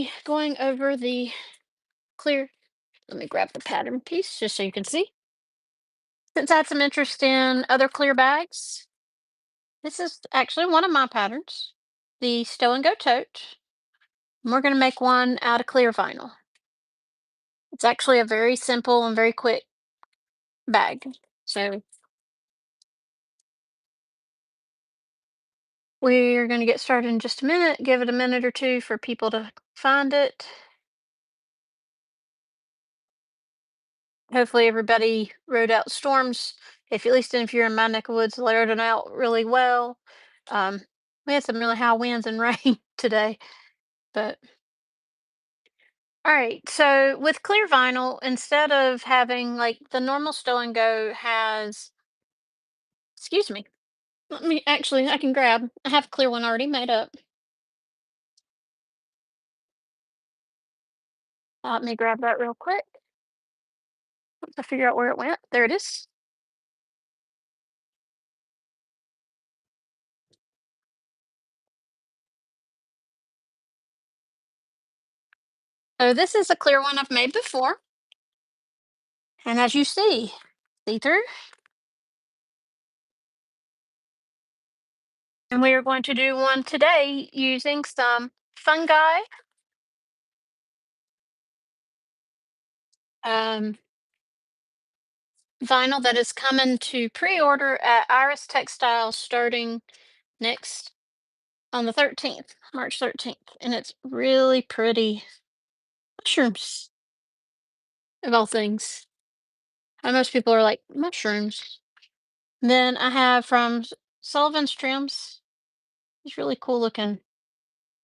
be going over the clear. Let me grab the pattern piece just so you can see. Since I had some interest in other clear bags, this is actually one of my patterns, the Stow and Go tote. And we're going to make one out of clear vinyl. It's actually a very simple and very quick bag. So we're going to get started in just a minute. Give it a minute or two for people to find it. Hopefully everybody rode out storms. If at least if you're in my neck of woods, rode it out really well. Um, we had some really high winds and rain today, but all right. So with clear vinyl, instead of having like the normal Stow and Go has, excuse me, let me actually, I can grab, I have a clear one already made up. Let me grab that real quick. Once I figure out where it went. There it is. So this is a clear one I've made before. And as you see through. And we are going to do one today using some fungi, um, vinyl that is coming to pre-order at Iris Textiles starting next on the 13th, March 13th. And it's really pretty mushrooms, of all things. And most people are like, mushrooms. Then I have from Sullivan's Trims, these really cool looking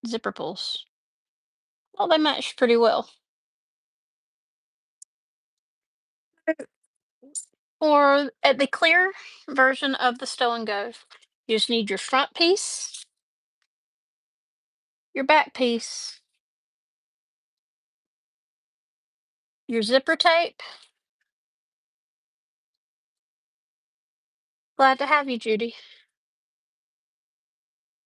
zipper pulls. Well, they match pretty well. Or at the clear version of the Stow and Go, you just need your front piece, your back piece, your zipper tape. Glad to have you, Judy.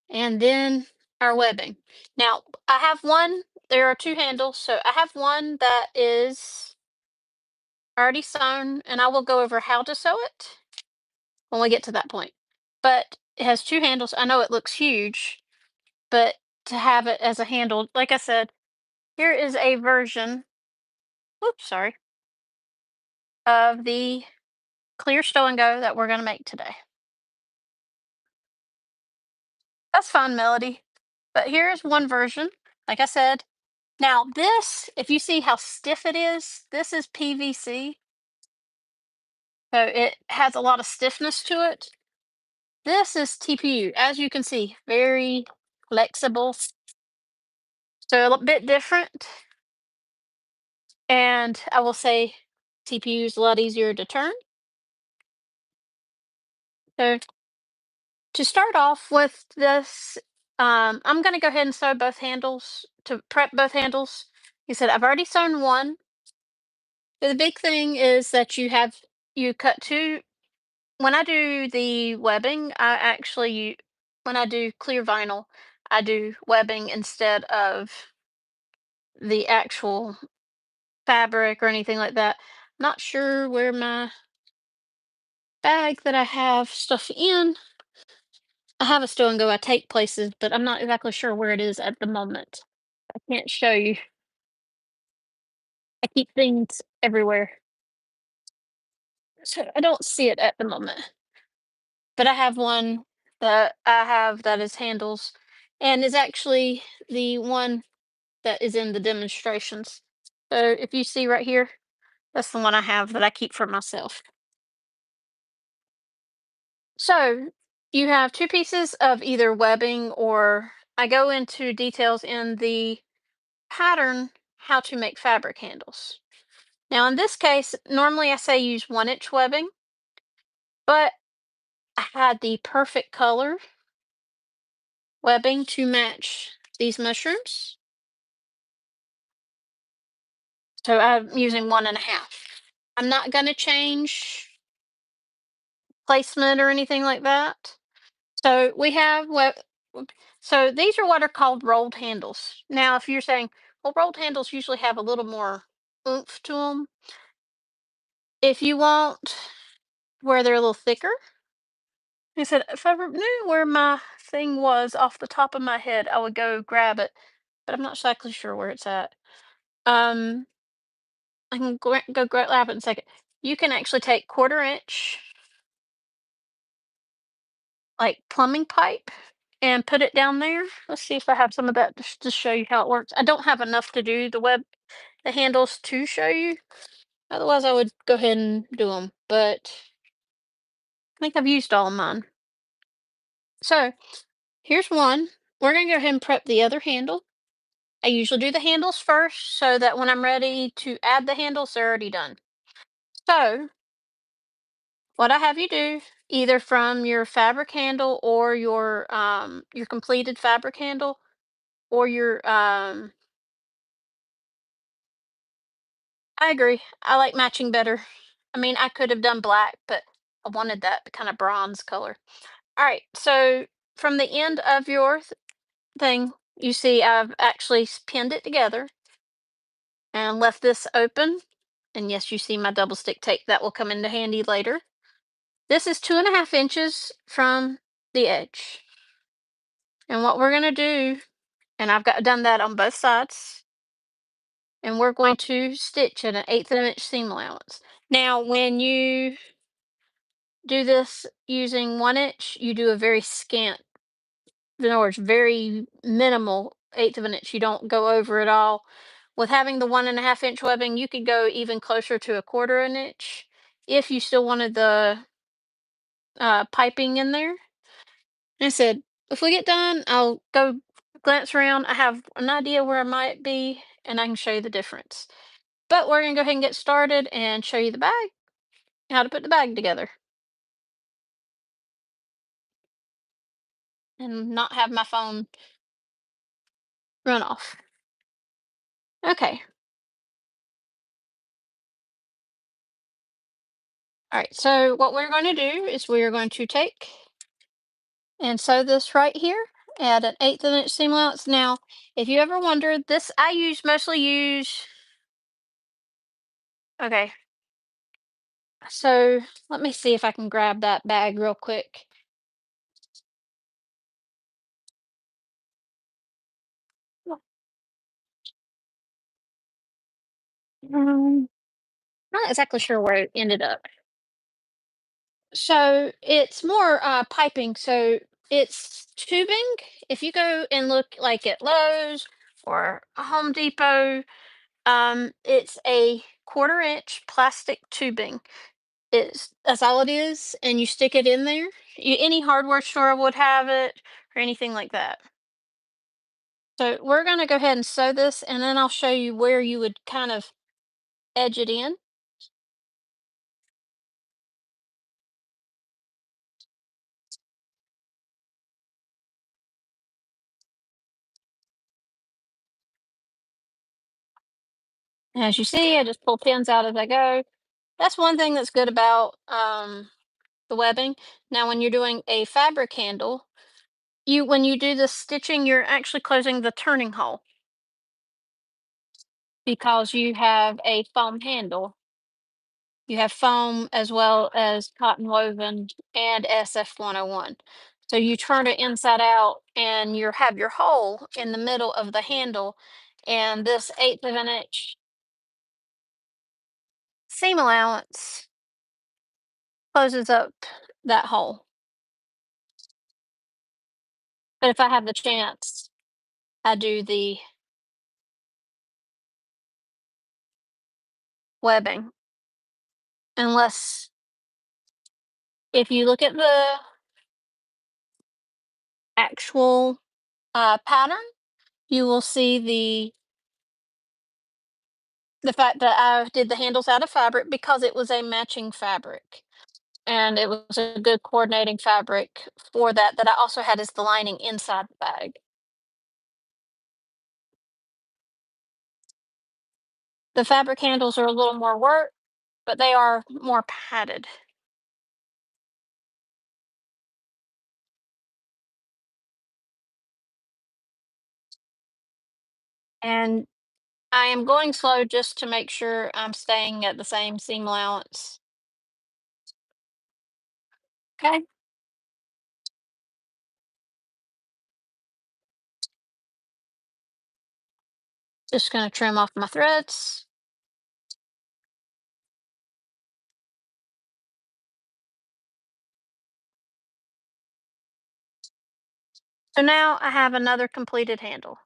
And then our webbing. Now, I have one, there are two handles. So I have one that is already sewn, and I will go over how to sew it when we get to that point. But it has two handles. I know it looks huge, but to have it as a handle, like I said, here is a version, oops, sorry, of the clear Stow and Go that we're going to make today. That's fine, Melody. But here's one version. Like I said, now this, if you see how stiff it is, this is PVC. So it has a lot of stiffness to it. This is TPU, as you can see, very flexible. So a bit different. And I will say TPU is a lot easier to turn. So to start off with this, I'm going to go ahead and sew both handles to prep both handles. You said I've already sewn one. So the big thing is that you cut two. When I do the webbing, when I do clear vinyl, I do webbing instead of the actual fabric or anything like that. Not sure where my bag that I have stuff in. I have a Stow and Go I take places, but I'm not exactly sure where it is at the moment. I can't show you. I keep things everywhere, so I don't see it at the moment. But I have one that I have that is handles, and is actually the one that is in the demonstrations. So if you see right here, that's the one I have that I keep for myself. So you have two pieces of either webbing, or I go into details in the pattern how to make fabric handles. Now in this case, normally I say use 1-inch webbing, but I had the perfect color webbing to match these mushrooms. So I'm using 1.5. I'm not going to change placement or anything like that. So we have so these are what are called rolled handles. Now, if you're saying, well, rolled handles usually have a little more oomph to them. If you want where they're a little thicker, I said, if I knew where my thing was off the top of my head, I would go grab it, but I'm not exactly sure where it's at. Um, I can go grab it in a second. You can actually take 1/4 inch like plumbing pipe and put it down there. Let's see if I have some of that to show you how it works. I don't have enough to do the handles to show you. Otherwise, I would go ahead and do them, but I think I've used all of mine. So here's one. We're gonna go ahead and prep the other handle. I usually do the handles first so that when I'm ready to add the handles, they're already done. So what I have you do, either from your fabric handle or your completed fabric handle or your I agree. I like matching better. I mean, I could have done black, but I wanted that kind of bronze color. All right, so from the end of your thing, you see I've actually pinned it together and left this open. And yes, you see my double stick tape that will come into handy later. This is 2.5 inches from the edge. And what we're gonna do, and I've got done that on both sides, and we're going to stitch at an 1/8 of an inch seam allowance. Now, when you do this using 1 inch, you do a very scant, in other words, very minimal 1/8 of an inch. You don't go over it all. With having the 1.5 inch webbing, you could go even closer to 1/4 an inch if you still wanted the piping in there. And I said, if we get done, I'll go glance around. I have an idea where I might be, and I can show you the difference. But we're gonna go ahead and get started and show you the bag, how to put the bag together, and not have my phone run off. Okay. All right. So what we're going to do is we are going to take and sew this right here at an 1/8 of an inch seam allowance. Now, if you ever wondered, this I mostly use. Okay. So let me see if I can grab that bag real quick. Um, Not exactly sure where it ended up. So it's more piping. So it's tubing. If you go and look like at Lowe's or a Home Depot, it's a 1/4 inch plastic tubing. That's all it is, and you stick it in there. Any hardware store would have it or anything like that. So we're gonna go ahead and sew this, and then I'll show you where you would kind of edge it in. And as you see, I just pull pins out as I go. That's one thing that's good about the webbing. Now, when you're doing a fabric handle, when you do the stitching, you're actually closing the turning hole because you have a foam handle. You have foam as well as cotton woven and SF 101. So you turn it inside out and you have your hole in the middle of the handle. And this 1/8 of an inch seam allowance closes up that hole. But if I have the chance, I do the webbing. Unless, if you look at the actual pattern, you will see the fact that I did the handles out of fabric because it was a matching fabric. And it was a good coordinating fabric for that, that I also had as the lining inside the bag. The fabric handles are a little more work, but they are more padded. And I am going slow just to make sure I'm staying at the same seam allowance. Okay, just going to trim off my threads. So now I have another completed handle.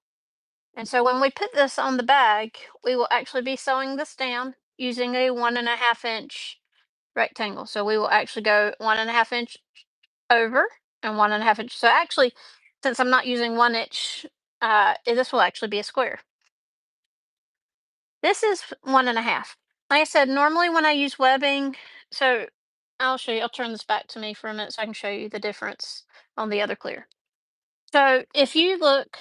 And so when we put this on the bag, we will actually be sewing this down using a 1.5 inch rectangle. So we will actually go 1.5 inch over and 1.5 inch. So actually, since I'm not using 1 inch, this will actually be a square. This is 1.5. Like I said, normally when I use webbing, so I'll show you. I'll turn this back to me for a minute so I can show you the difference on the other clear. So if you look,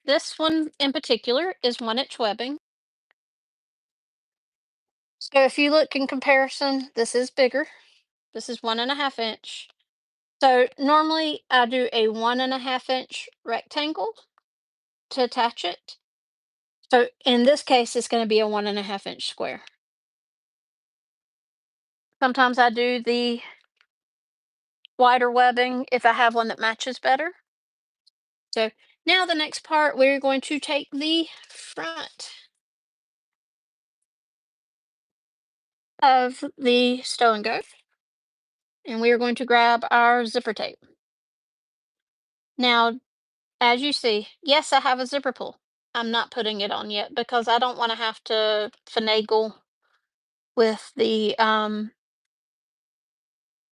this one in particular is 1 inch webbing. So if you look in comparison, this is bigger. This is 1.5 inch. So normally I do a 1.5 inch rectangle to attach it. So in this case, it's going to be a 1.5 inch square. Sometimes I do the wider webbing if I have one that matches better. So now the next part, we're going to take the front of the Stow and Go, and we are going to grab our zipper tape. Now, as you see, yes, I have a zipper pull. I'm not putting it on yet because I don't want to have to finagle with the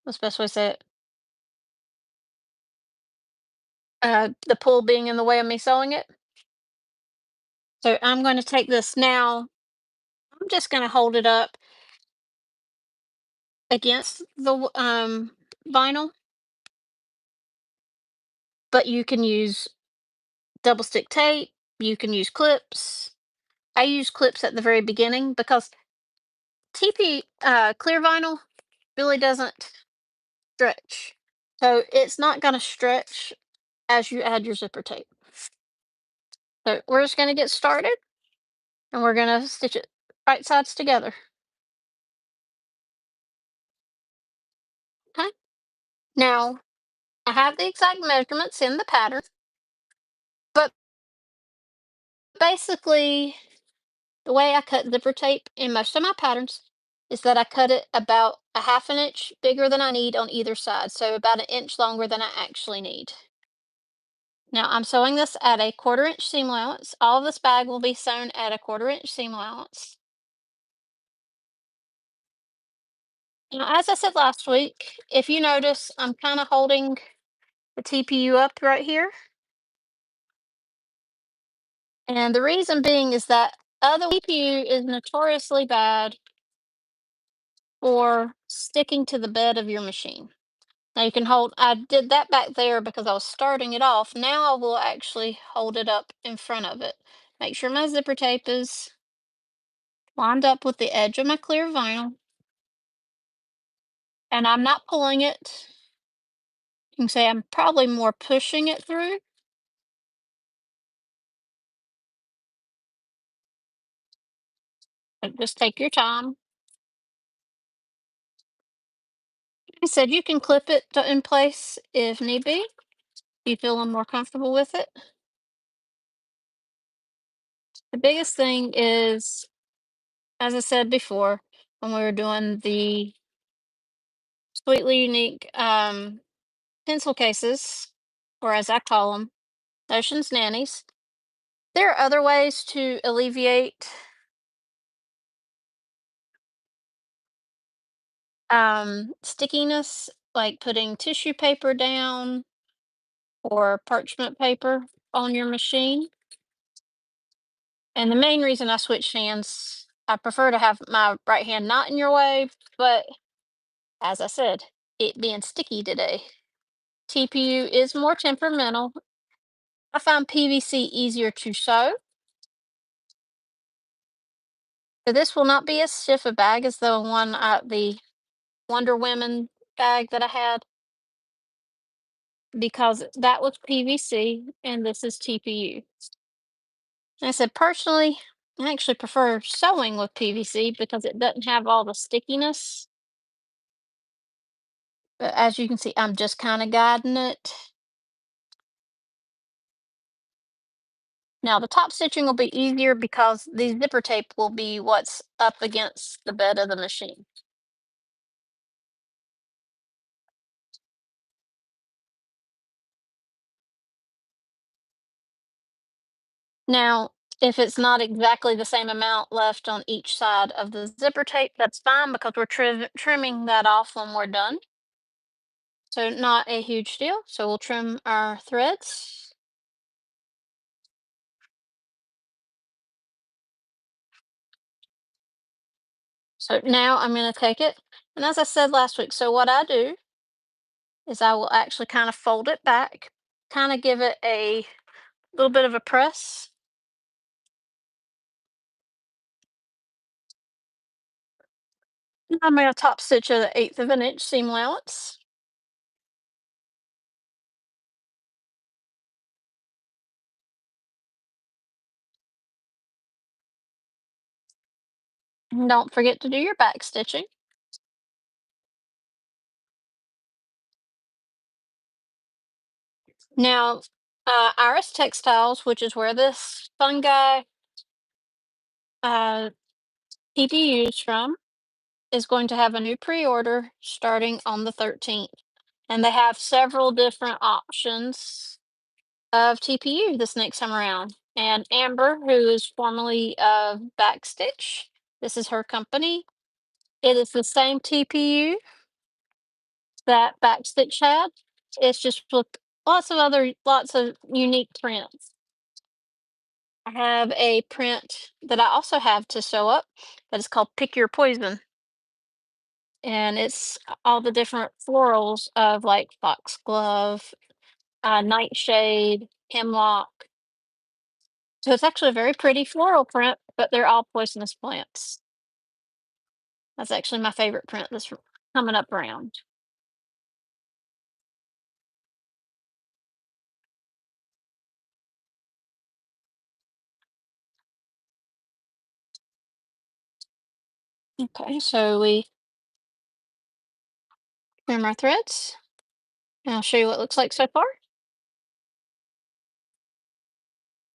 what's the best way to say it? The pull being in the way of me sewing it. So I'm going to take this now. I'm just going to hold it up against the vinyl, but you can use double stick tape. You can use clips. I use clips at the very beginning because TP clear vinyl really doesn't stretch. So it's not going to stretch as you add your zipper tape. So we're just going to get started and we're going to stitch it right sides together. Okay. Now I have the exact measurements in the pattern, but basically the way I cut zipper tape in most of my patterns is that I cut it about a 1/2 inch bigger than I need on either side. So about an inch longer than I actually need. Now I'm sewing this at a 1/4 inch seam allowance. All of this bag will be sewn at a 1/4 inch seam allowance. Now, as I said last week, if you notice, I'm kind of holding the TPU up right here. And the reason being is that other TPU is notoriously bad for sticking to the bed of your machine. Now you can hold, I did that back there because I was starting it off. Now I will actually hold it up in front of it. Make sure my zipper tape is lined up with the edge of my clear vinyl. And I'm not pulling it. You can say I'm probably more pushing it through. But just take your time. Like I said, you can clip it in place if need be. You feel more comfortable with it. The biggest thing is, as I said before, when we were doing the Sweetly Unique pencil cases, or as I call them, Ocean's Nannies, there are other ways to alleviate stickiness, like putting tissue paper down or parchment paper on your machine. And the main reason I switched hands, I prefer to have my right hand not in your way, but as I said, it being sticky today. TPU is more temperamental. I find PVC easier to sew. So this will not be as stiff a bag as the one, the Wonder Women bag that I had, because that was PVC and this is TPU. I said, personally, I actually prefer sewing with PVC because it doesn't have all the stickiness. But as you can see, I'm just kind of guiding it. Now the top stitching will be easier because the zipper tape will be what's up against the bed of the machine. Now, if it's not exactly the same amount left on each side of the zipper tape, that's fine because we're trimming that off when we're done. So not a huge deal. So we'll trim our threads. So now I'm going to take it. And as I said last week, so what I do is I will actually kind of fold it back, kind of give it a little bit of a press. I'm going to top stitch at 1/8 of an inch seam allowance. And don't forget to do your back stitching. Now, Iris Textiles, which is where this fungi uh, TPU is from, is going to have a new pre-order starting on the 13th. And they have several different options of TPU this next time around. And Amber, who is formerly of Backstitch, this is her company. It is the same TPU that Backstitch had. It's just with lots of unique prints. I have a print that I also have to sew up that is called Pick Your Poison. And it's all the different florals of like foxglove, nightshade, hemlock. So it's actually a very pretty floral print, but they're all poisonous plants. That's actually my favorite print that's coming up around. Okay, so we trim our threads. And I'll show you what it looks like so far.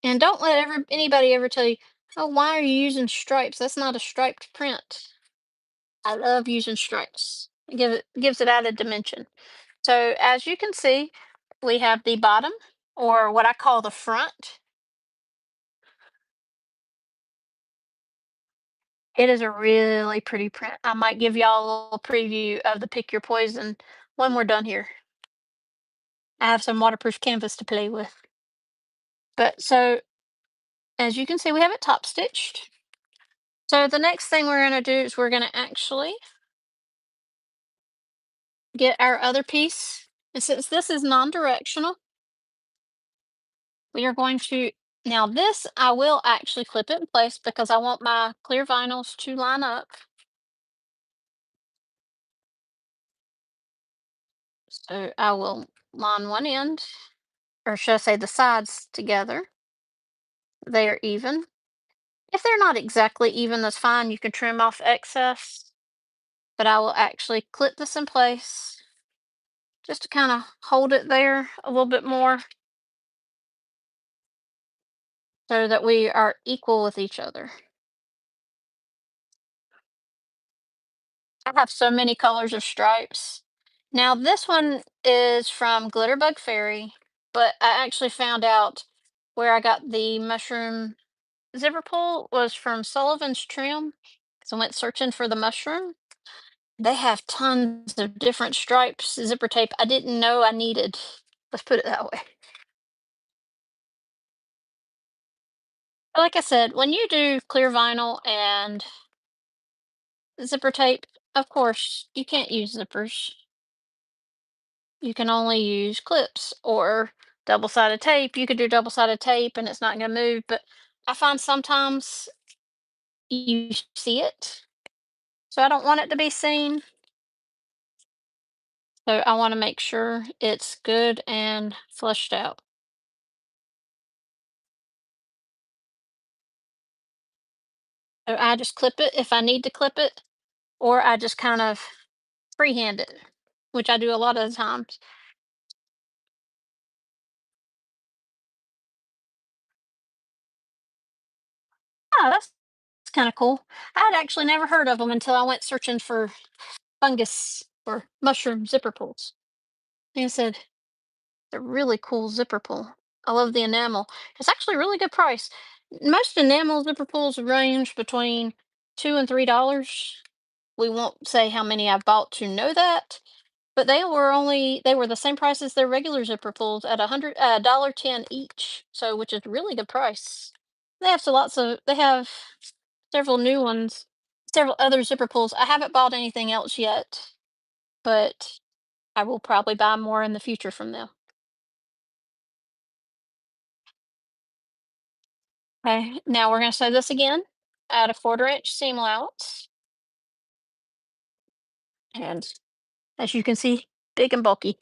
And don't let anybody ever tell you, oh, why are you using stripes? That's not a striped print. I love using stripes. Gives it added dimension. So as you can see, we have the bottom, or what I call the front. It is a really pretty print. I might give y'all a little preview of the Pick Your Poison when we're done here. I have some waterproof canvas to play with. But so as you can see, we have it top stitched. So the next thing we're going to do is we're going to actually get our other piece. And since this is non-directional, we are going to, now this I will actually clip it in place because I want my clear vinyls to line up. So I will line one end, or should I say the sides together. They are even. If they're not exactly even, that's fine. You can trim off excess. But I will actually clip this in place just to kind of hold it there a little bit more so that we are equal with each other. I have so many colors of stripes. Now this one is from Glitterbug Fairy, but I actually found out where I got the mushroom zipper pull was from Sullivan's Trim. So I went searching for the mushroom. They have tons of different stripes, zipper tape I didn't know I needed. Let's put it that way. But like I said, when you do clear vinyl and zipper tape, of course, you can't use zippers. You can only use clips or double-sided tape. You could do double-sided tape and it's not going to move, but I find sometimes you see it. So I don't want it to be seen. So I want to make sure it's good and flushed out. So I just clip it if I need to clip it, or I just kind of freehand it, which I do a lot of the times. Oh, that's kind of cool. I had actually never heard of them until I went searching for fungus or mushroom zipper pulls. And I said, "They're really cool zipper pull. I love the enamel. It's actually a really good price. Most enamel zipper pulls range between $2 and $3. We won't say how many I bought to know that, but they were the same price as their regular zipper pulls at $110 each. So which is a really good price. They have several new ones, several other zipper pulls. I haven't bought anything else yet, but I will probably buy more in the future from them. Okay, now we're going to sew this again at a 1/4 inch seam allowance. And as you can see, big and bulky.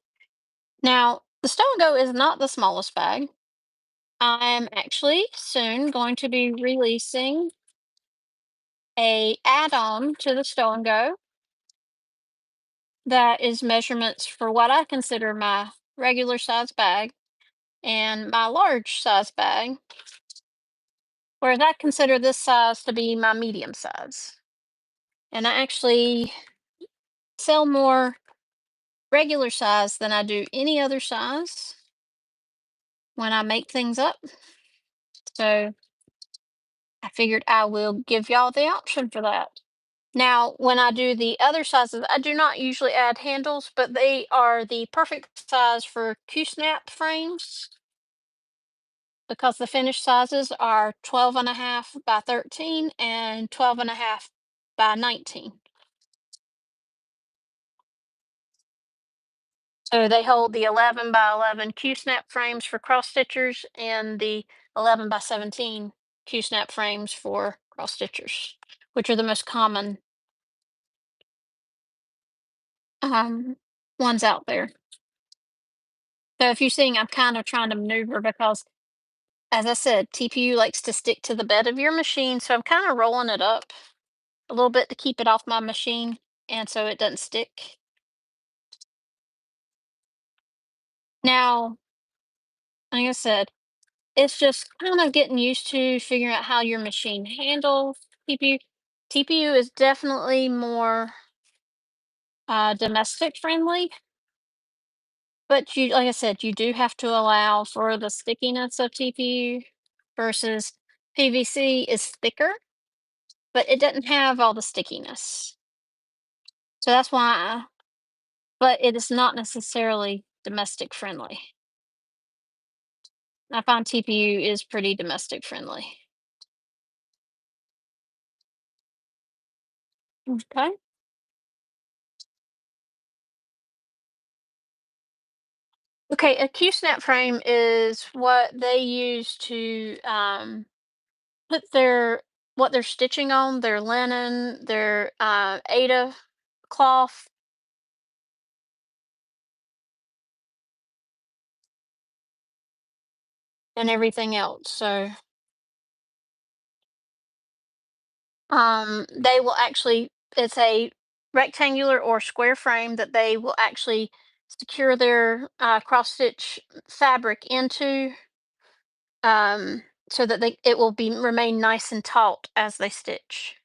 Now, the Stow and Go is not the smallest bag. I'm actually soon going to be releasing a add-on to the Stow and Go that is measurements for what I consider my regular size bag and my large size bag, whereas I consider this size to be my medium size. And I actually sell more regular size than I do any other size when I make things up. So I figured I will give y'all the option for that. Now, when I do the other sizes, I do not usually add handles, but they are the perfect size for Q-snap frames because the finished sizes are 12.5 by 13 and 12.5 by 19. So they hold the 11 by 11 Q-snap frames for cross stitchers and the 11 by 17 Q-snap frames for cross stitchers, which are the most common um, ones out there. So if you're seeing, I'm kind of trying to maneuver because, as I said, TPU likes to stick to the bed of your machine. So I'm kind of rolling it up a little bit to keep it off my machine and so it doesn't stick. Now, like I said, it's just kind of getting used to figuring out how your machine handles TPU. TPU is definitely more domestic friendly, but you, like I said, you do have to allow for the stickiness of TPU versus PVC is thicker, but it doesn't have all the stickiness. So that's why, but it is not necessarily domestic friendly. I find TPU is pretty domestic friendly. Okay. Okay, a Q-snap frame is what they use to put their what they're stitching on, their linen, their Ada cloth, and everything else. So they will actually it's a rectangular or square frame that they will actually secure their cross stitch fabric into so that it will be remain nice and taut as they stitch.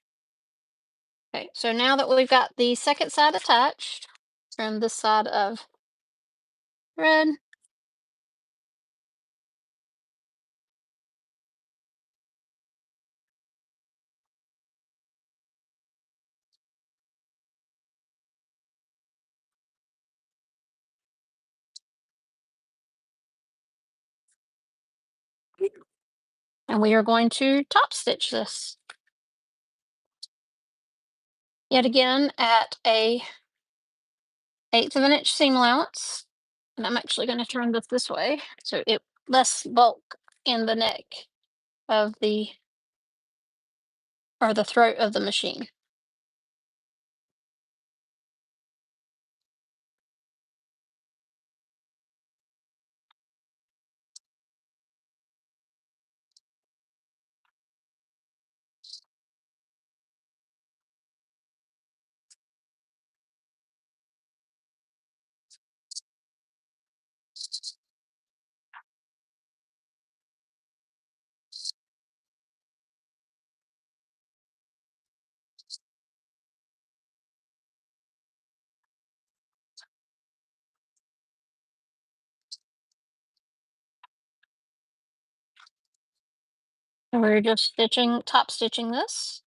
Okay, so now that we've got the second side attached from this side of thread, and we are going to top stitch this yet again at a 1/8 of an inch seam allowance. And I'm actually going to turn this way so it less bulk in the neck of the or the throat of the machine. And we're just top stitching this.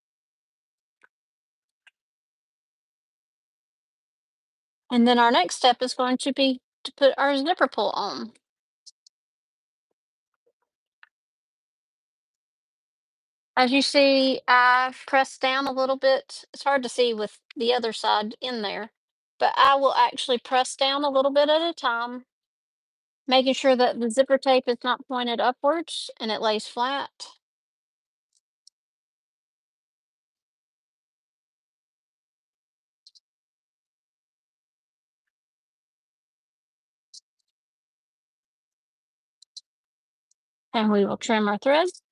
And then our next step is going to be to put our zipper pull on. As you see, I've pressed down a little bit. It's hard to see with the other side in there, but I will actually press down a little bit at a time, making sure that the zipper tape is not pointed upwards and it lays flat. And we will trim our threads.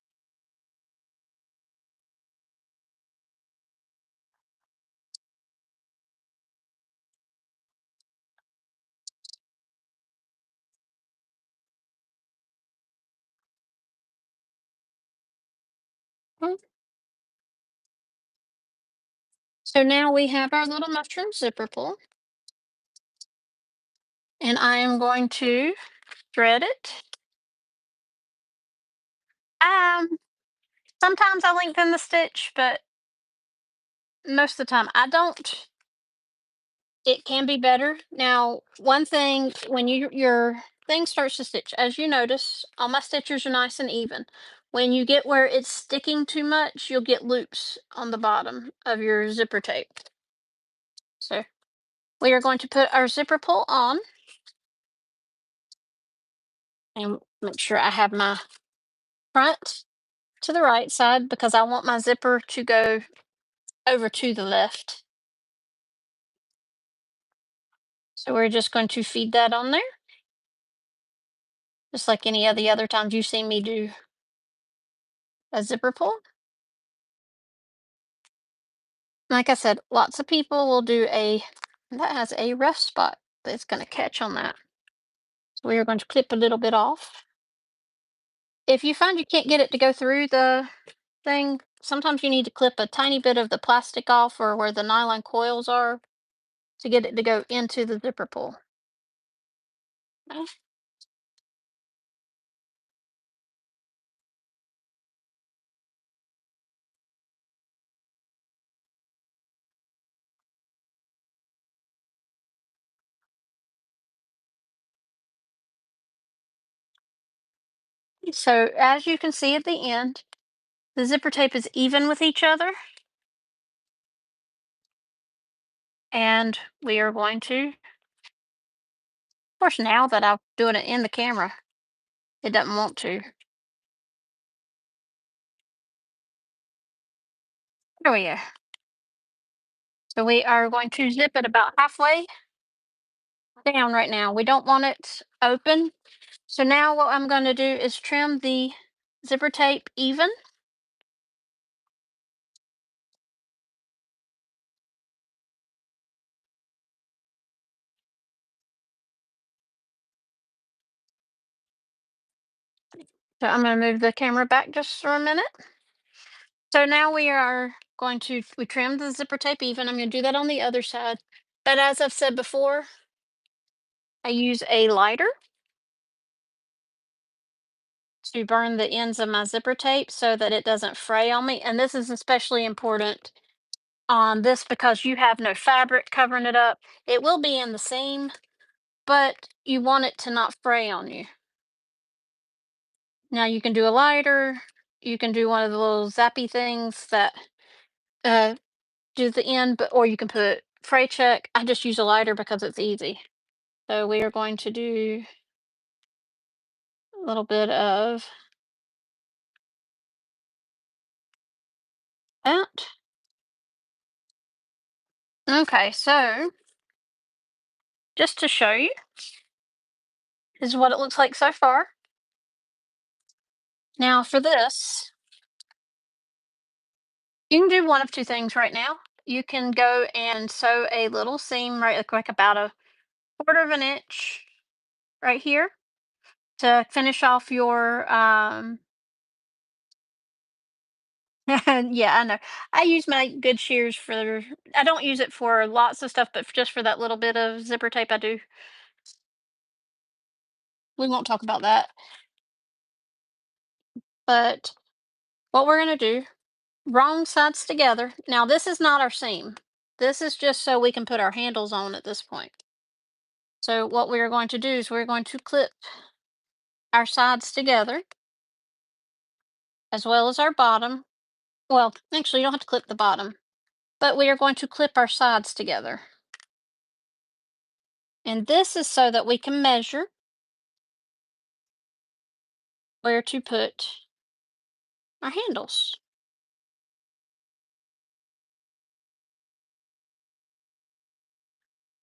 Mm. So now we have our little mushroom zipper pull, and I am going to thread it. Um, Sometimes I lengthen the stitch, but most of the time I don't. It can be better. Now, one thing when your thing starts to stitch, as you notice, all my stitches are nice and even. When you get where it's sticking too much, you'll get loops on the bottom of your zipper tape. So we are going to put our zipper pull on and make sure I have my front to the right side because I want my zipper to go over to the left. So we're just going to feed that on there, just like any of the other times you've seen me do a zipper pull. Like I said, lots of people will do that has a rough spot that's going to catch on that. So we are going to clip a little bit off. If you find you can't get it to go through the thing, sometimes you need to clip a tiny bit of the plastic off or where the nylon coils are to get it to go into the zipper pull. Okay. So as you can see at the end, the zipper tape is even with each other, and we are going to, of course, now that I'm doing it in the camera, it doesn't want to. There we go. So we are going to zip it about halfway down right now. We don't want it open. So now what I'm going to do is trim the zipper tape even. So I'm going to move the camera back just for a minute. So now we are we trimmed the zipper tape even. I'm going to do that on the other side. But as I've said before, I use a lighter to burn the ends of my zipper tape so that it doesn't fray on me. And this is especially important on this because you have no fabric covering it up. It will be in the seam, but you want it to not fray on you. Now you can do a lighter, you can do one of the little zappy things that uh, do the end, but or you can put fray check. I just use a lighter because it's easy. So we are going to do a little bit of that. Okay, so just to show you, this is what it looks like so far. Now for this, you can do one of two things right now. You can go and sew a little seam right like about a quarter of an inch right here to finish off your yeah, I know. I use my good shears for I don't use it for lots of stuff, but just for that little bit of zipper tape I do. We won't talk about that. But What we're going to do, wrong sides together. Now, this is not our seam. This is just so we can put our handles on at this point. So what we are going to do is we're going to clip our sides together as well as our bottom. Well, actually, you don't have to clip the bottom, but we are going to clip our sides together. And this is so that we can measure where to put our handles.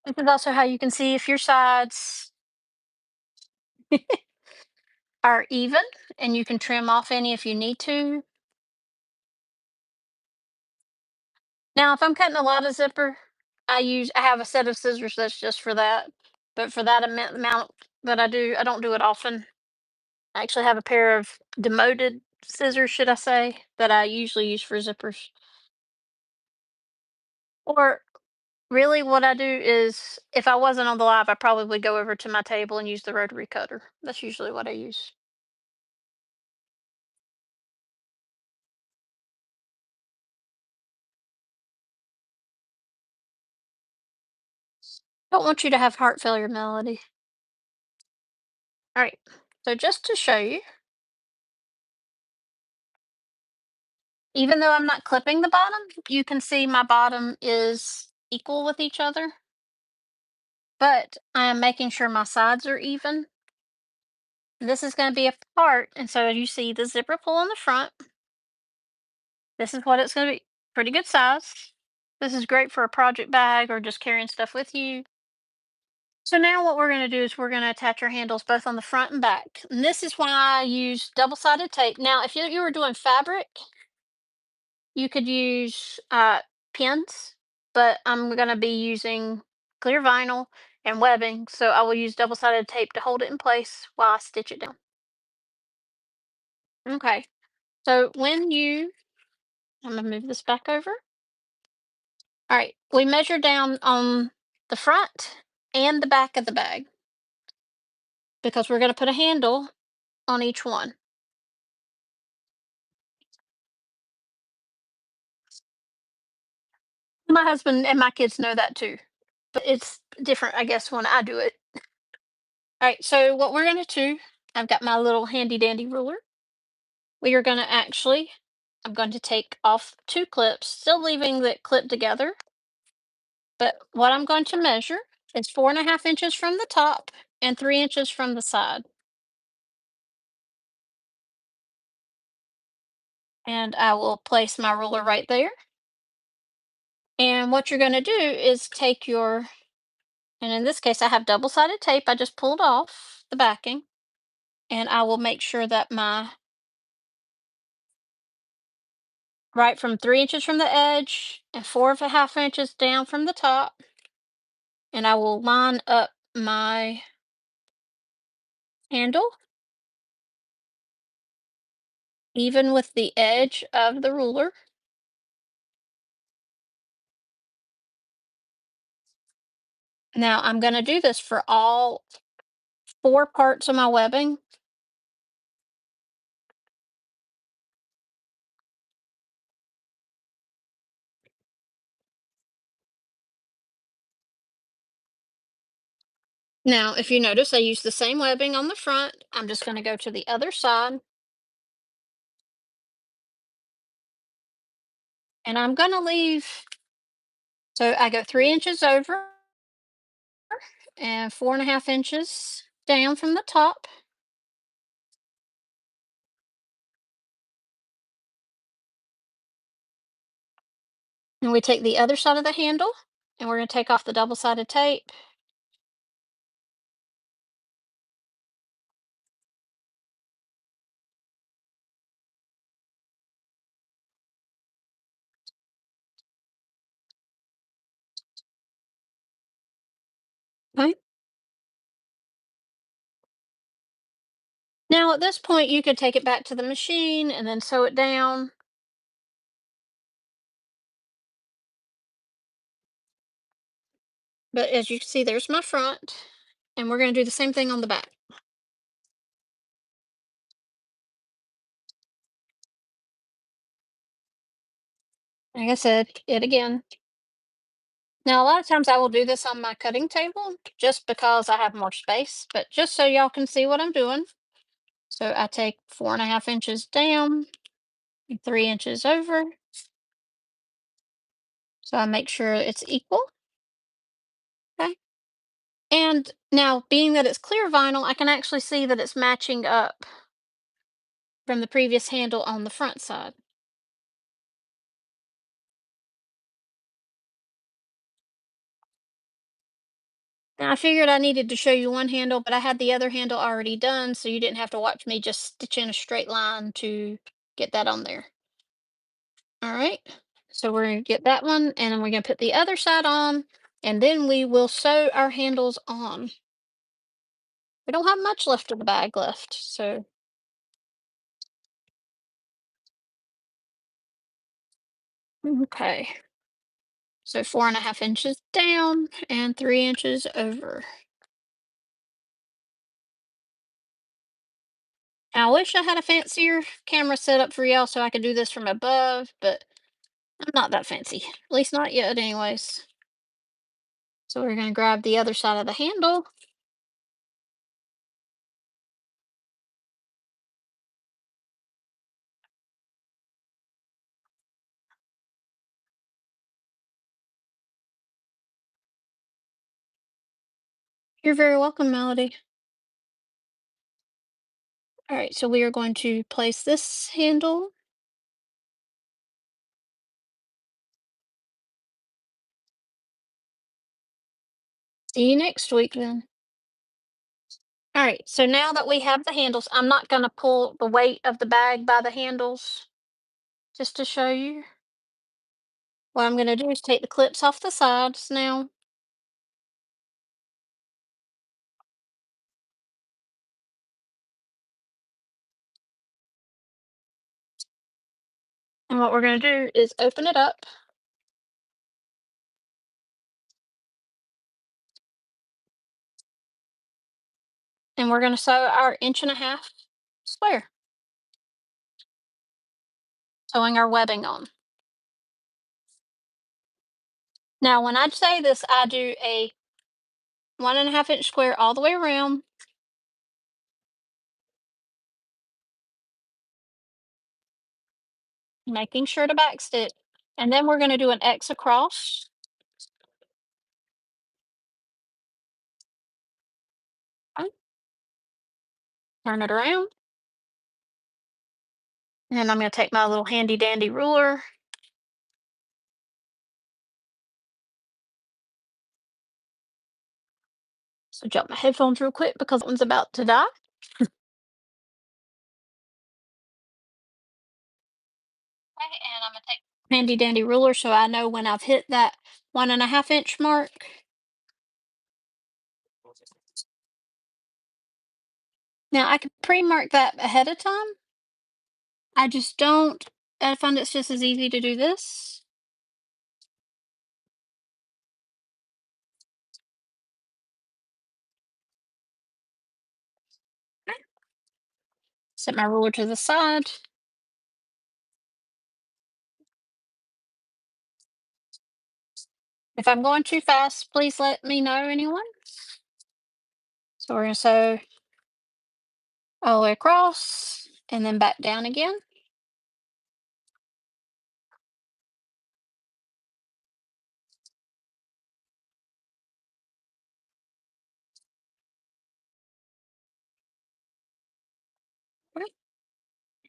This is also how you can see if your sides are even, and you can trim off any if you need to. Now, if I'm cutting a lot of zipper, I have a set of scissors that's just for that. But for that amount that I don't do it often. I actually have a pair of demoted scissors, should I say, that I usually use for zippers. Or really, what I do is, if I wasn't on the live, I probably would go over to my table and use the rotary cutter. That's usually what I use. Don't want you to have heart failure, Melody. All right. So just to show you, even though I'm not clipping the bottom, you can see my bottom is equal with each other. But I am making sure my sides are even. This is going to be a part, and so you see the zipper pull on the front. This is what it's going to be. Pretty good size. This is great for a project bag or just carrying stuff with you. So now what we're going to do is we're going to attach our handles both on the front and back. And this is why I use double-sided tape. Now, if you were doing fabric, you could use pins, but I'm going to be using clear vinyl and webbing, so I will use double-sided tape to hold it in place while I stitch it down. Okay, so I'm going to move this back over. All right, we measure down on the front and the back of the bag because we're going to put a handle on each one. My husband and my kids know that too, but it's different, I guess, when I do it. All right, so what we're going to do, I've got my little handy dandy ruler. We are going to I'm going to take off two clips, still leaving the clip together. But what I'm going to measure is 4.5 inches from the top and 3 inches from the side. And I will place my ruler right there. And what you're going to do is and in this case, I have double-sided tape. I just pulled off the backing. And I will make sure that right from 3 inches from the edge and 4.5 inches down from the top. And I will line up my handle even with the edge of the ruler. Now I'm going to do this for all four parts of my webbing. Now, if you notice, I use the same webbing on the front. I'm just going to go to the other side. And I'm going to leave, so I go 3 inches over and 4.5 inches down from the top. And we take the other side of the handle and we're going to take off the double-sided tape. Okay. Now, at this point, you could take it back to the machine and then sew it down. But as you can see, there's my front. And we're going to do the same thing on the back. Like I said, it again. Now, a lot of times I will do this on my cutting table just because I have more space, but just so y'all can see what I'm doing. So I take 4.5 inches down and 3 inches over. So I make sure it's equal. Okay. And now, being that it's clear vinyl, I can actually see that it's matching up from the previous handle on the front side. Now, I figured I needed to show you one handle, but I had the other handle already done, so you didn't have to watch me just stitch in a straight line to get that on there. All right. So we're going to get that one, and then we're going to put the other side on, and then we will sew our handles on. We don't have much left of the bag left, so okay. So 4.5 inches down and 3 inches over. I wish I had a fancier camera set up for y'all so I could do this from above, but I'm not that fancy. At least not yet, anyways. So we're going to grab the other side of the handle. You're very welcome, Melody. All right, so we are going to place this handle. See you next week then. All right, so now that we have the handles, I'm not going to pull the weight of the bag by the handles just to show you. What I'm going to do is take the clips off the sides now. And what we're going to do is open it up. And we're going to sew our 1.5 inch square, sewing our webbing on. Now, when I say this, I do a 1.5 inch square all the way around. Making sure to back stitch. And then we're going to do an X across. Okay, turn it around. And I'm going to take my little handy dandy ruler. So jump my headphones real quick because that one's about to die. Okay, and I'm going to take handy dandy ruler so I know when I've hit that 1.5 inch mark. Now I can pre-mark that ahead of time. I just don't. I find it's just as easy to do this. Okay. Set my ruler to the side. If I'm going too fast, please let me know, anyone. So we're going to sew all the way across and then back down again. Right.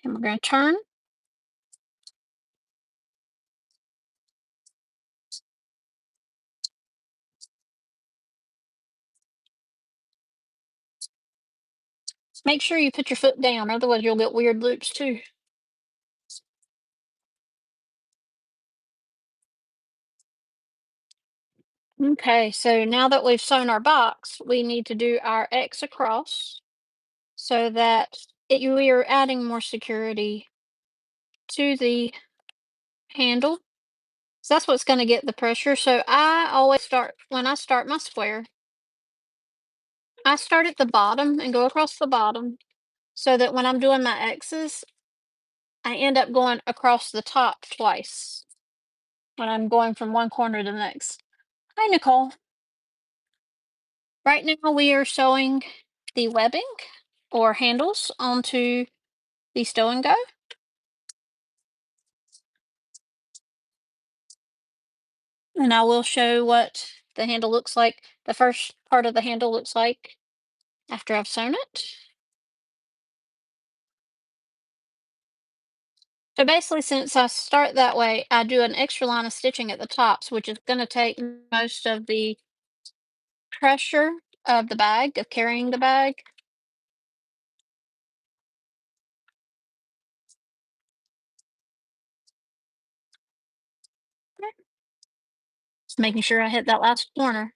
And we're going to turn. Make sure you put your foot down, otherwise you'll get weird loops too. Okay, so now that we've sewn our box, we need to do our X across so that we are adding more security to the handle. So that's what's going to get the pressure. So I always start, when I start my square, I start at the bottom and go across the bottom so that when I'm doing my X's, I end up going across the top twice. when I'm going from one corner to the next. Hi, Nicole. Right now we are sewing the webbing or handles onto the Stow and Go. And I will show what the handle looks like. The first part of the handle looks like after I've sewn it. So basically, since I start that way, I do an extra line of stitching at the tops, which is going to take most of the pressure of the bag, of carrying the bag. Just making sure I hit that last corner.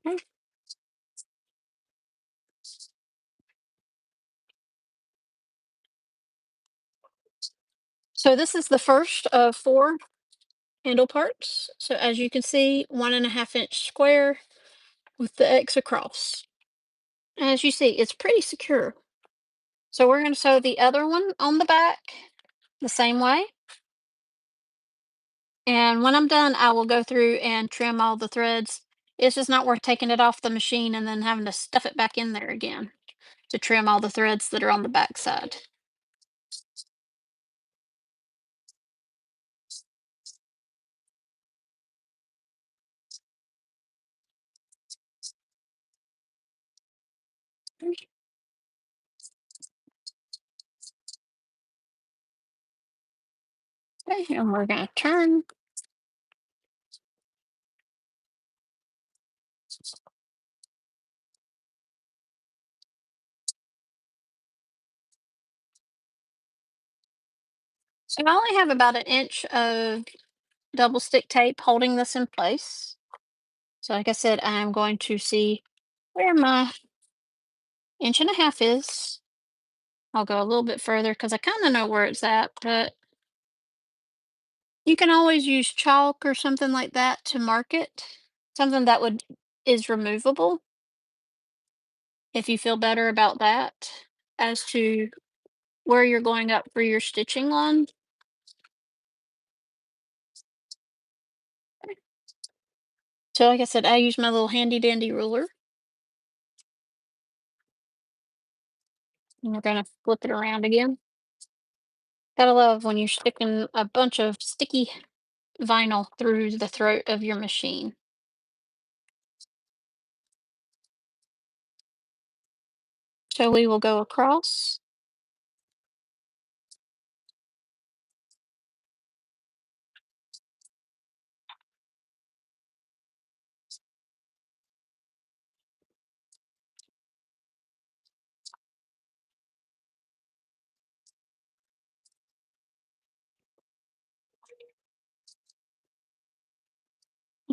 Okay. So this is the first of four handle parts. So as you can see, 1.5 inch square with the X across. As you see, it's pretty secure. So we're going to sew the other one on the back the same way. And when I'm done, I will go through and trim all the threads. It's just not worth taking it off the machine and then having to stuff it back in there again to trim all the threads that are on the back side. Okay, and we're going to turn. So I only have about 1 inch of double stick tape holding this in place. So like I said, I'm going to see where my 1.5 inches is. I'll go a little bit further because I kind of know where it's at, but you can always use chalk or something like that to mark it. Something that would is removable if you feel better about that as to where you're going up for your stitching line. So like I said, I use my little handy dandy ruler. And we're gonna flip it around again. Gotta love when you're sticking a bunch of sticky vinyl through the throat of your machine. So we will go across.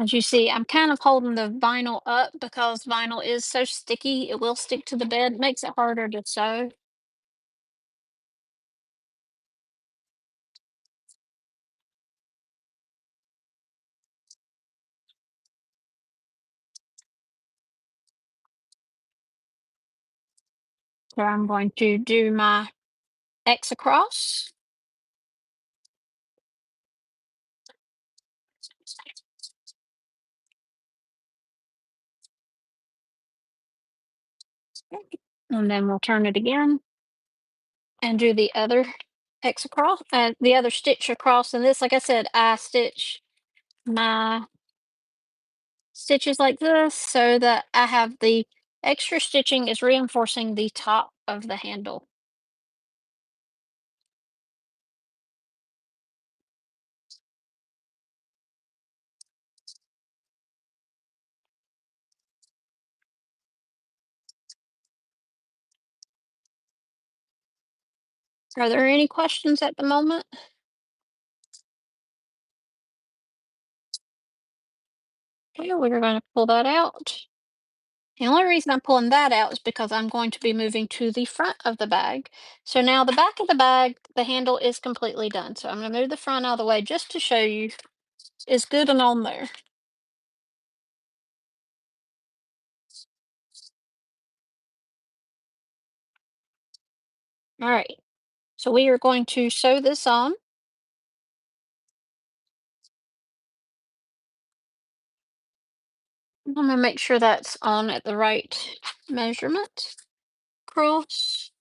As you see, I'm kind of holding the vinyl up because vinyl is so sticky, it will stick to the bed, makes it harder to sew. So I'm going to do my X across. And then we'll turn it again and do the other X across, the other stitch across. And this, like I said, I stitch my stitches like this so that I have the extra stitching is reinforcing the top of the handle. Are there any questions at the moment? Okay, we're going to pull that out. The only reason I'm pulling that out is because I'm going to be moving to the front of the bag. So now the back of the bag, the handle is completely done. So I'm going to move the front out of the way just to show you it's good and on there. All right. So we are going to sew this on. I'm gonna make sure that's on at the right measurement. Cross.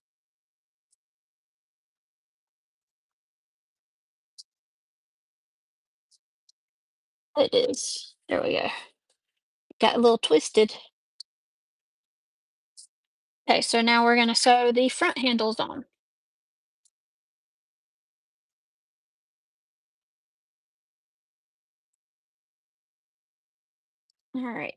It is. There we go. Got a little twisted. Okay, so now we're gonna sew the front handles on. All right.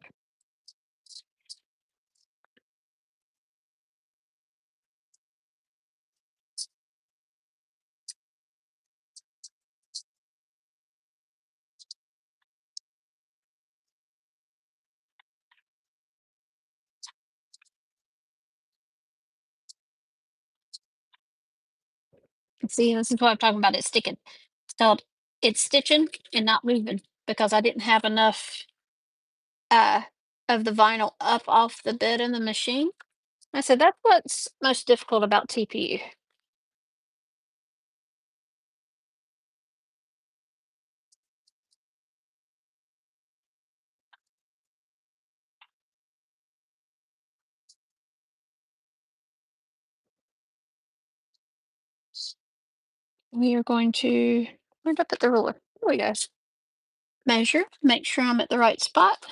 See, this is what I'm talking about. It's sticking. So it's stitching and not moving because I didn't have enough uh of the vinyl up off the bed in the machine. I said that's what's most difficult about TPU. We are going to where'd I put the ruler? There we go. Measure, make sure I'm at the right spot.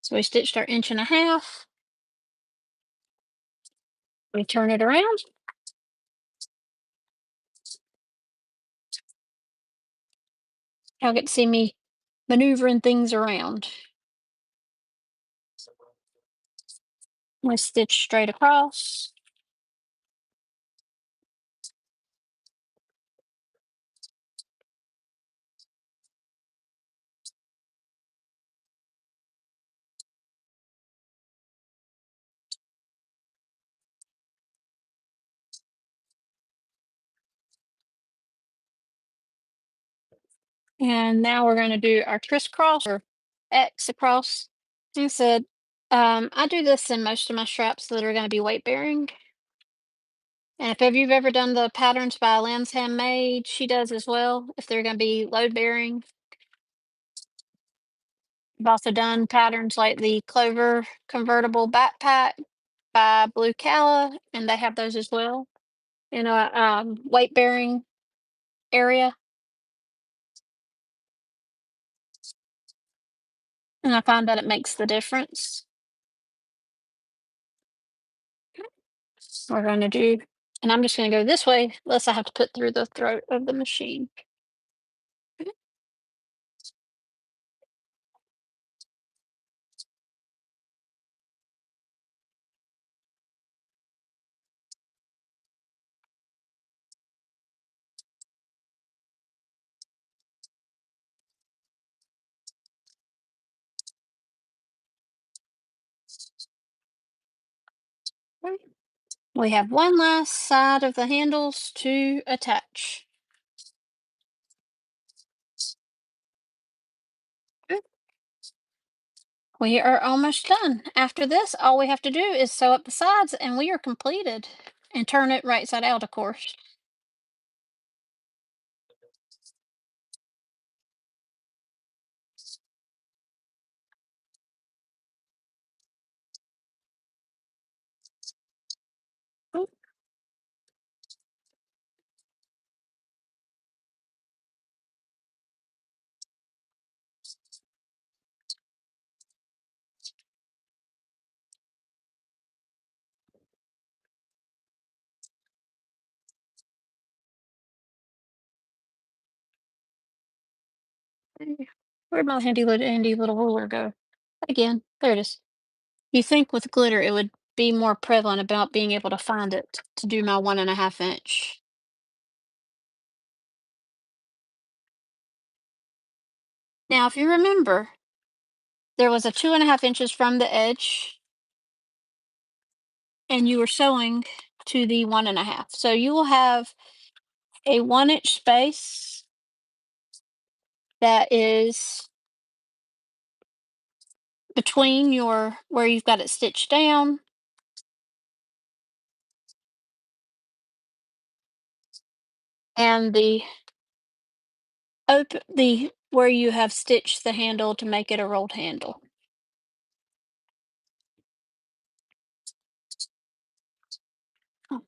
So we stitched our 1.5 inches. We turn it around. Y'all get to see me maneuvering things around. We stitch straight across. And now we're going to do our crisscross or X across. Like I said, I do this in most of my straps that are going to be weight bearing. And if you've ever done the patterns by Lamb's Handmade, she does as well. If they're going to be load bearing, I've also done patterns like the Clover convertible backpack by Blue Calla, and they have those as well in a weight bearing area. And I find that it makes the difference. We're going to do, and I'm just going to go this way, unless I have to put through the throat of the machine. We have one last side of the handles to attach. We are almost done. After this, all we have to do is sew up the sides and we are completed. And turn it right side out, of course. Where'd my handy little ruler go? Again, there it is. You think with glitter it would be more prevalent about being able to find it to do my 1.5 inch. Now, if you remember, there was a 2.5 inches from the edge, and you were sewing to the 1.5. So you will have a 1 inch space that is between your where you've got it stitched down and the where you have stitched the handle to make it a rolled handle. Oh,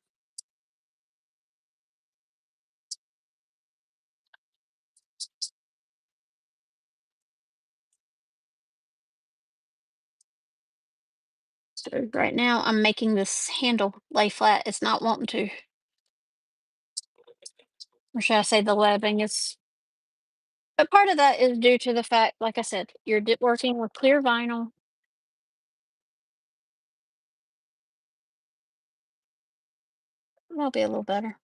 so right now I'm making this handle lay flat. It's not wanting to, or should I say the webbing is. But part of that is due to the fact, like I said, you're working with clear vinyl. That'll be a little better.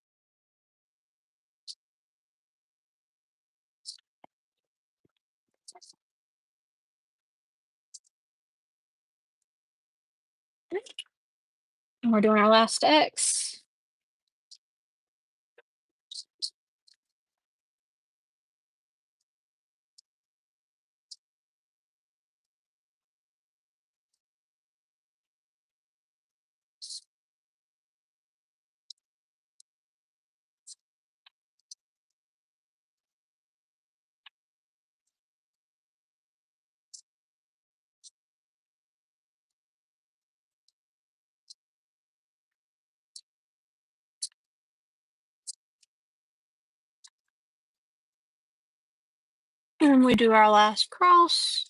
And we're doing our last X. And we do our last cross.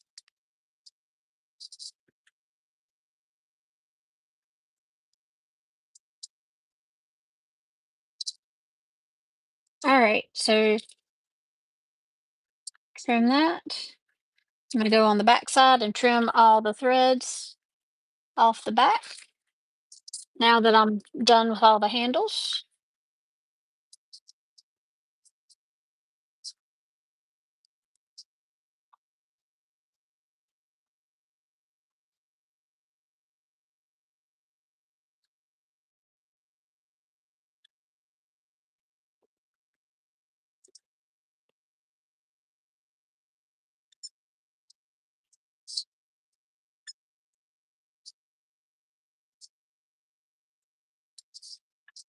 All right, so trim that. I'm going to go on the back side and trim all the threads off the back. Now that I'm done with all the handles,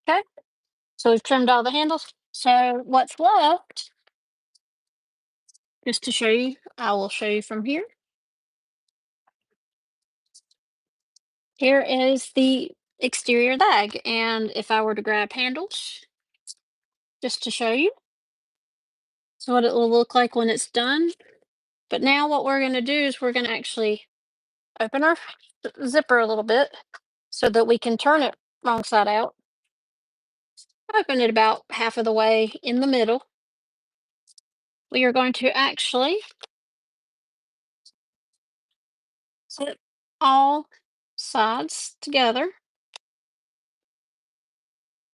okay? So we've trimmed all the handles. So what's left, just to show you, I will show you from here. Here is the exterior bag. And if I were to grab handles, just to show you, so what it will look like when it's done. But now what we're going to do is we're going to actually open our zipper a little bit so that we can turn it wrong side out. Open it about half of the way in the middle. We are going to actually set all sides together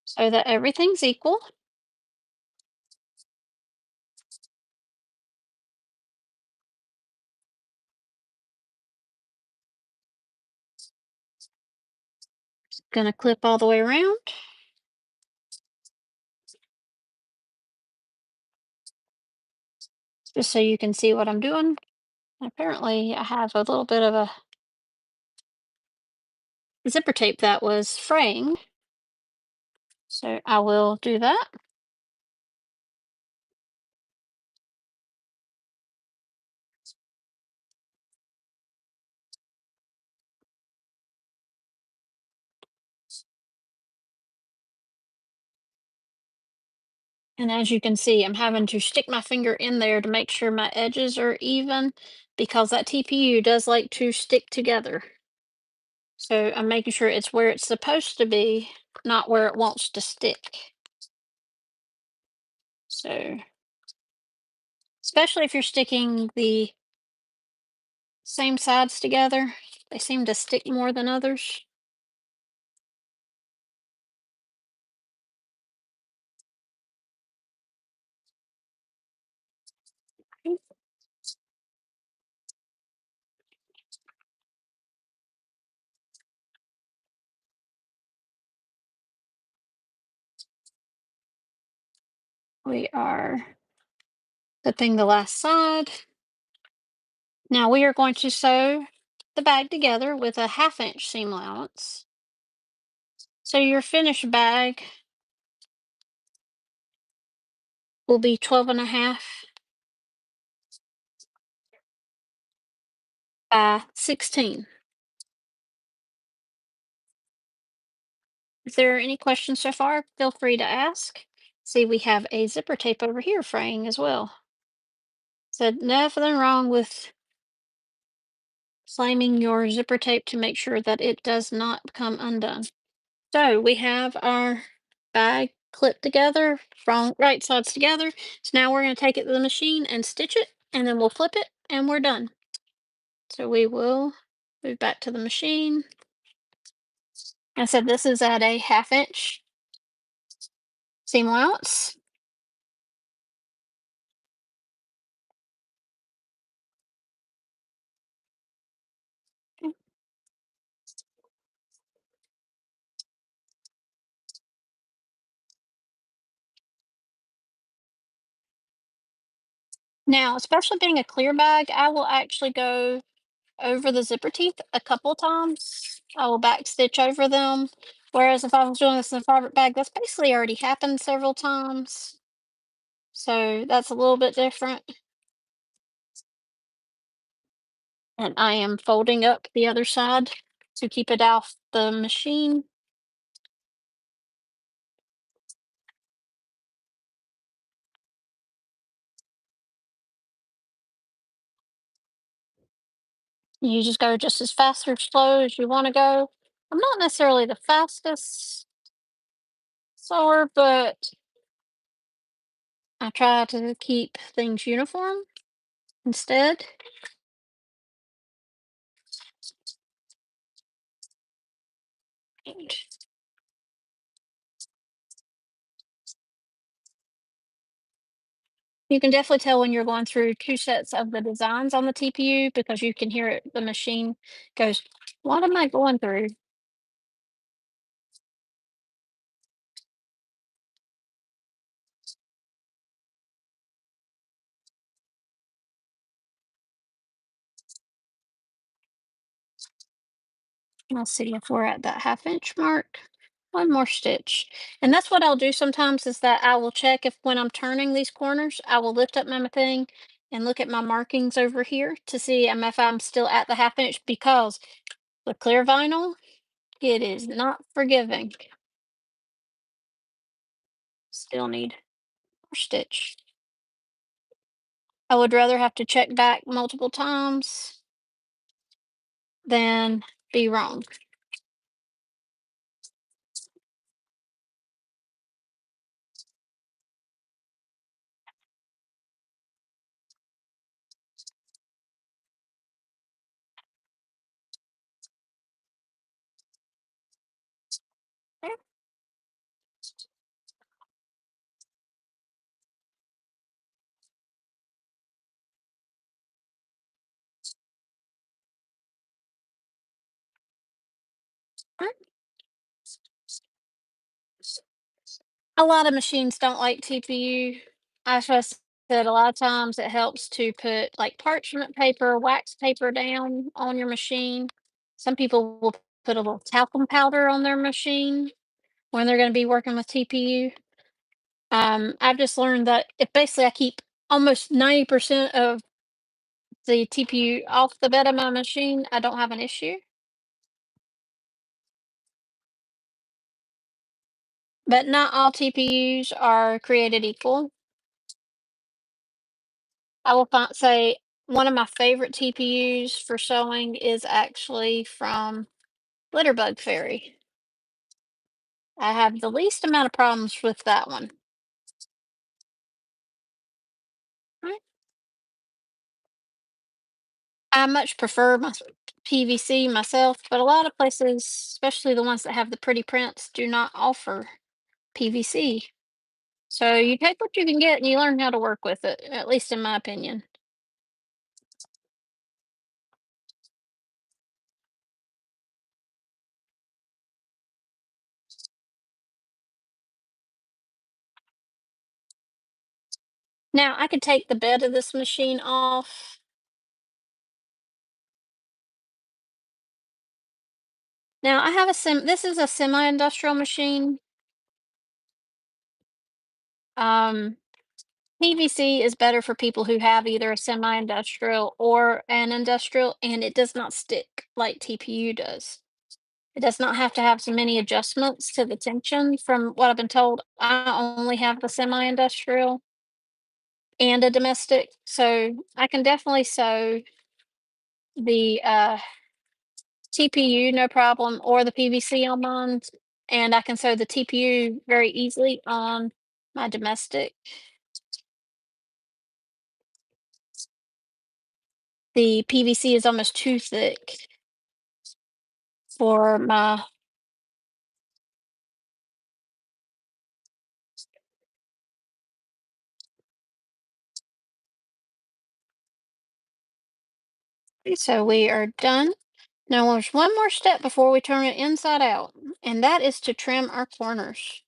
so that everything's equal. Going to clip all the way around. Just so you can see what I'm doing. Apparently I have a little bit of a zipper tape that was fraying. So I will do that. And as you can see, I'm having to stick my finger in there to make sure my edges are even because that TPU does like to stick together. So I'm making sure it's where it's supposed to be, not where it wants to stick. So, especially if you're sticking the same sides together, they seem to stick more than others. We are flipping the last side. Now we are going to sew the bag together with a 1/2 inch seam allowance. So your finished bag will be 12.5 by 16. If there are any questions so far, feel free to ask. See, we have a zipper tape over here fraying as well. So nothing wrong with slamming your zipper tape to make sure that it does not come undone. So we have our bag clipped together, from right sides together. So now we're going to take it to the machine and stitch it, and then we'll flip it, and we're done. So we will move back to the machine. I said this is at a 1/2 inch seam allowance. Now, especially being a clear bag, I will actually go over the zipper teeth a couple times. I will back stitch over them. Whereas if I was doing this in a fabric bag, that's basically already happened several times. So that's a little bit different. And I am folding up the other side to keep it off the machine. You just go just as fast or slow as you want to go. I'm not necessarily the fastest sewer, but I try to keep things uniform instead. And you can definitely tell when you're going through two sets of the designs on the TPU because you can hear it, the machine goes, "What am I going through?" Let's see if we're at that 1/2 inch mark. One more stitch. And that's what I'll do sometimes is that I will check if when I'm turning these corners, I will lift up my thing and look at my markings over here to see if I'm still at the 1/2 inch because the clear vinyl, it is not forgiving. Still need more stitch. I would rather have to check back multiple times than be wrong. A lot of machines don't like TPU. I just said a lot of times it helps to put like parchment paper, wax paper down on your machine. Some people will put a little talcum powder on their machine when they're going to be working with TPU. I've just learned that if basically I keep almost 90% of the TPU off the bed of my machine, I don't have an issue. But not all TPUs are created equal. I will say one of my favorite TPUs for sewing is actually from Litterbug Fairy. I have the least amount of problems with that one. Mm, I much prefer my PVC myself, but a lot of places, especially the ones that have the pretty prints, do not offer PVC. So you take what you can get and you learn how to work with it, at least in my opinion. Now I could take the bed of this machine off. Now I have this is a semi-industrial machine. Um, PVC is better for people who have either a semi-industrial or an industrial, and it does not stick like TPU does. It does not have to have so many adjustments to the tension. From what I've been told, I only have the semi-industrial and a domestic, so I can definitely sew the TPU no problem, or the PVC on mine, and I can sew the TPU very easily on my domestic. The PVC is almost too thick for my. So we are done. Now there's one more step before we turn it inside out, and that is to trim our corners.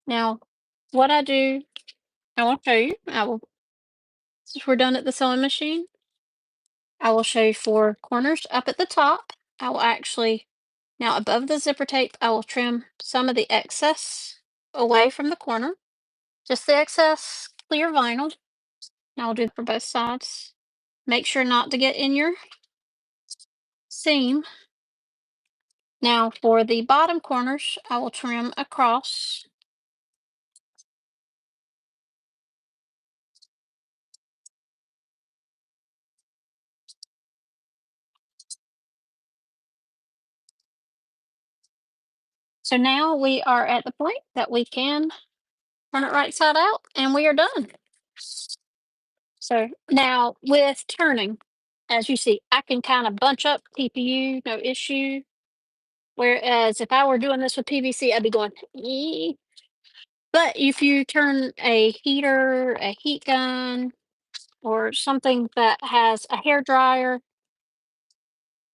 Now, what I do, I will show you. Since we're done at the sewing machine, I will show you for corners up at the top. I will actually, now above the zipper tape, I will trim some of the excess away from the corner, just the excess clear vinyl. And I'll do it for both sides. Make sure not to get in your seam. Now for the bottom corners, I will trim across. So now we are at the point that we can turn it right side out, and we are done. So now with turning, as you see, I can kind of bunch up TPU, no issue. Whereas if I were doing this with PVC, I'd be going, "Ee." But if you turn a heater, a heat gun, or something that has a hair dryer,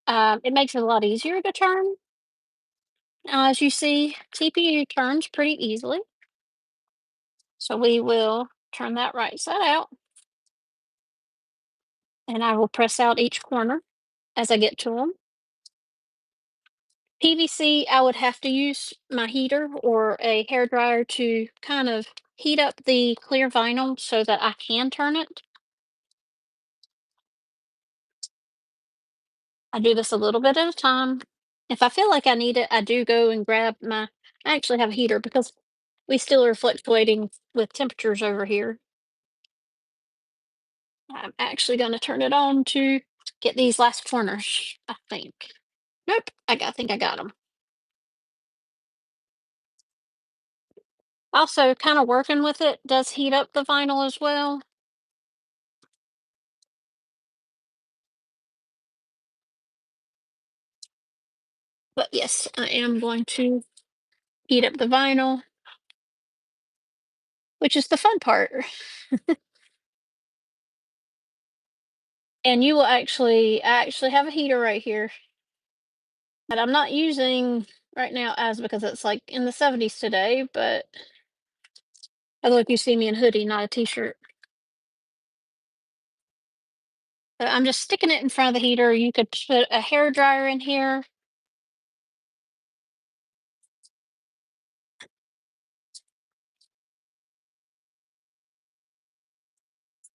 it makes it a lot easier to turn. Now, as you see, TPU turns pretty easily. So we will turn that right side out, and I will press out each corner as I get to them. PVC, I would have to use my heater or a hair dryer to kind of heat up the clear vinyl so that I can turn it. I do this a little bit at a time. If I feel like I need it, I do go and grab I actually have a heater because we still are fluctuating with temperatures over here. I'm actually going to turn it on to get these last corners, I think. Nope, I think I got them. Also, kind of working with it does heat up the vinyl as well. But yes, I am going to heat up the vinyl, which is the fun part. And I actually have a heater right here that I'm not using right now as because it's like in the 70s today, but although if you see me in hoodie, not a t-shirt. But I'm just sticking it in front of the heater. You could put a hair dryer in here.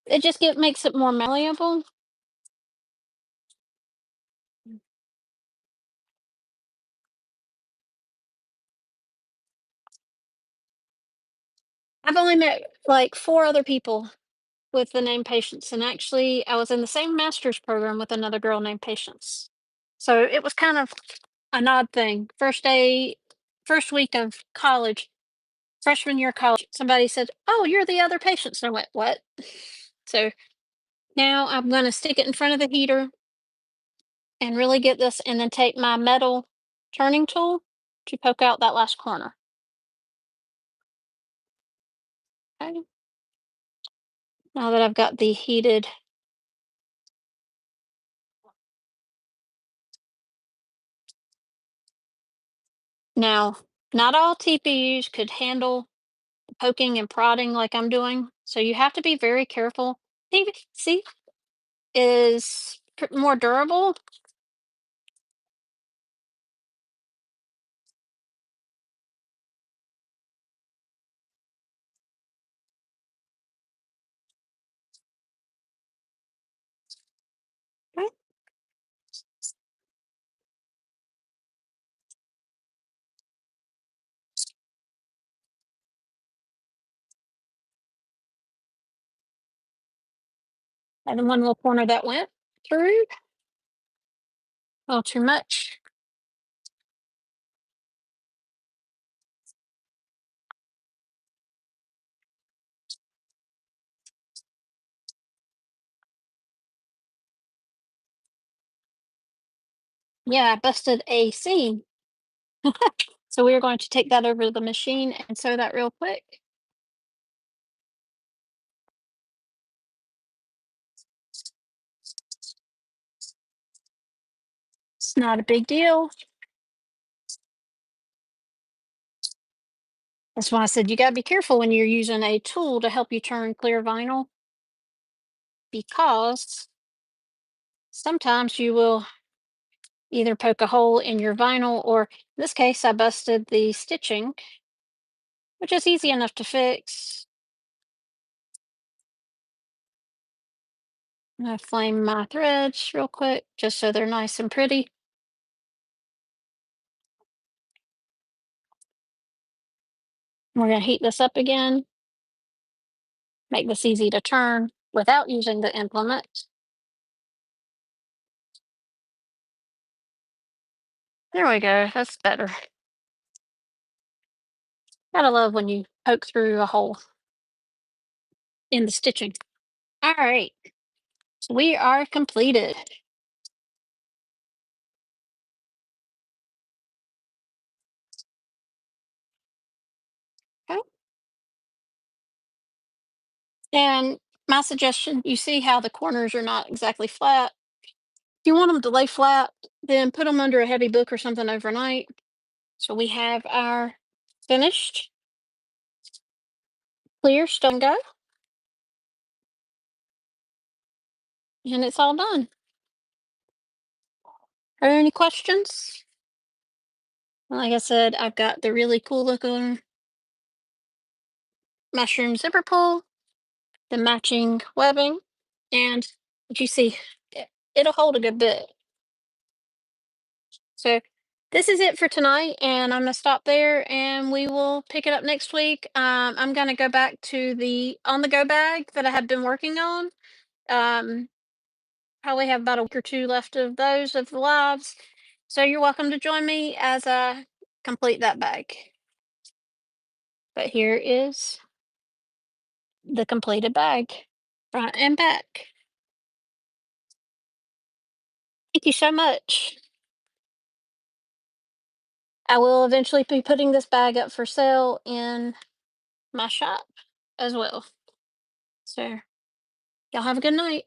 It just makes it more malleable. I've only met like four other people with the name Patience, and actually, I was in the same master's program with another girl named Patience. So it was kind of an odd thing. First week of college, freshman year of college, somebody said, "Oh, you're the other Patience." And I went, "What?" So now I'm going to stick it in front of the heater and really get this, and then take my metal turning tool to poke out that last corner. Okay. Now that I've got the heated. Now, not all TPUs could handle poking and prodding like I'm doing. So you have to be very careful. See, is more durable. Okay. And then one little corner that went through. A little too much. Yeah, I busted a seam. So we are going to take that over to the machine and sew that real quick. It's not a big deal. That's why I said you got to be careful when you're using a tool to help you turn clear vinyl, because sometimes you will either poke a hole in your vinyl, or in this case, I busted the stitching, which is easy enough to fix. I'm going to flame my threads real quick just so they're nice and pretty. We're going to heat this up again, make this easy to turn without using the implement. There we go. That's better. Gotta love when you poke through a hole in the stitching. All right. So we are completed. Okay. And my suggestion, you see how the corners are not exactly flat. If you want them to lay flat, then put them under a heavy book or something overnight. So we have our finished clear Stow and Go, and it's all done. Are there any questions? Like I said, I've got the really cool looking mushroom zipper pull, the matching webbing, and what you see, it'll hold a good bit. So this is it for tonight, and I'm gonna stop there, and we will pick it up next week. I'm gonna go back to the on the go bag that I have been working on. Um, Probably have about a week or two left of those of the lives. So you're welcome to join me as I complete that bag. But here is the completed bag, front and back. Thank you so much. I will eventually be putting this bag up for sale in my shop as well. So y'all have a good night.